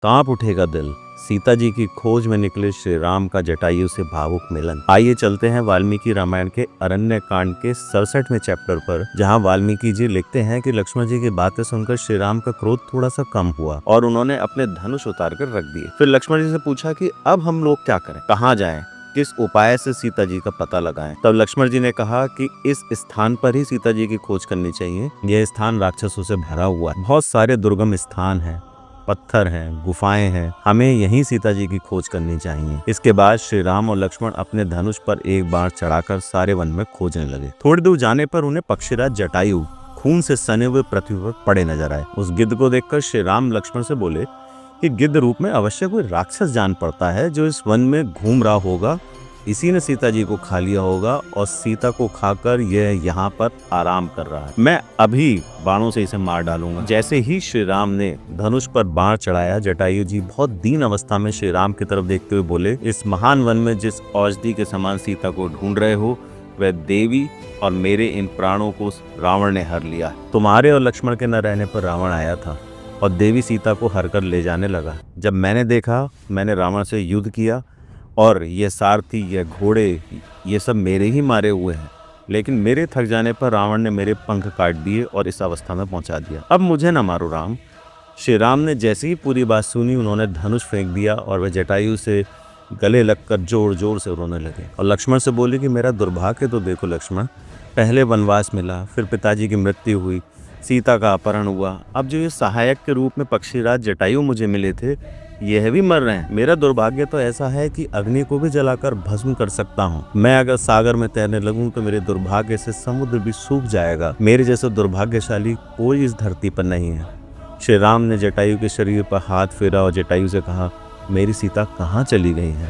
कांप उठेगा दिल। सीता जी की खोज में निकले श्री राम का जटायु से भावुक मिलन। आइए चलते हैं वाल्मीकि रामायण के अरण्य कांड के 67वें चैप्टर पर, जहां वाल्मीकि जी लिखते हैं कि लक्ष्मण जी की बातें सुनकर श्री राम का क्रोध थोड़ा सा कम हुआ और उन्होंने अपने धनुष उतार कर रख दिए। फिर लक्ष्मण जी से पूछा कि अब हम लोग क्या करें, कहाँ जाएं, किस उपाय से सीता जी का पता लगाएं। तब लक्ष्मण जी ने कहा कि इस स्थान पर ही सीता जी की खोज करनी चाहिए। यह स्थान राक्षसों से भरा हुआ है, बहुत सारे दुर्गम स्थान हैं, पत्थर हैं, गुफाएं हैं, हमें यहीं सीता जी की खोज करनी चाहिए। इसके बाद श्री राम और लक्ष्मण अपने धनुष पर एक बार चढ़ाकर सारे वन में खोजने लगे। थोड़ी दूर जाने पर उन्हें पक्षीराज जटायु खून से सने हुए पृथ्वी पर पड़े नजर आए। उस गिद्ध को देखकर श्री राम लक्ष्मण से बोले कि गिद्ध रूप में अवश्य कोई राक्षस जान पड़ता है जो इस वन में घूम रहा होगा। इसी ने सीता जी को खा लिया होगा और सीता को खाकर यह यहाँ पर आराम कर रहा है। मैं अभी बाणों से इसे मार डालूंगा। जैसे ही श्री राम ने धनुष पर बाण चढ़ाया, जटायु जी बहुत दीन अवस्था में श्री राम की तरफ देखते हुए बोले, इस महान वन में जिस औषधि के समान सीता को ढूंढ रहे हो, वह देवी और मेरे इन प्राणों को रावण ने हर लिया। तुम्हारे और लक्ष्मण के न रहने पर रावण आया था और देवी सीता को हर कर ले जाने लगा। जब मैंने देखा, मैंने रावण से युद्ध किया और ये सारथी, ये घोड़े, ये सब मेरे ही मारे हुए हैं। लेकिन मेरे थक जाने पर रावण ने मेरे पंख काट दिए और इस अवस्था में पहुंचा दिया। अब मुझे न मारो राम। श्री राम ने जैसे ही पूरी बात सुनी, उन्होंने धनुष फेंक दिया और वह जटायु से गले लगकर जोर जोर से रोने लगे और लक्ष्मण से बोले कि मेरा दुर्भाग्य तो देखो लक्ष्मण, पहले वनवास मिला, फिर पिताजी की मृत्यु हुई, सीता का अपहरण हुआ, अब जो ये सहायक के रूप में पक्षीराज जटायु मुझे मिले थे, यह भी मर रहे हैं। मेरा दुर्भाग्य तो ऐसा है कि अग्नि को भी जलाकर भस्म कर सकता हूँ। मैं अगर सागर में तैरने लगूं तो मेरे दुर्भाग्य से समुद्र भी सूख जाएगा। मेरे जैसा दुर्भाग्यशाली कोई इस धरती पर नहीं है। श्री राम ने जटायु के शरीर पर हाथ फेरा और जटायु से कहा, मेरी सीता कहाँ चली गई है।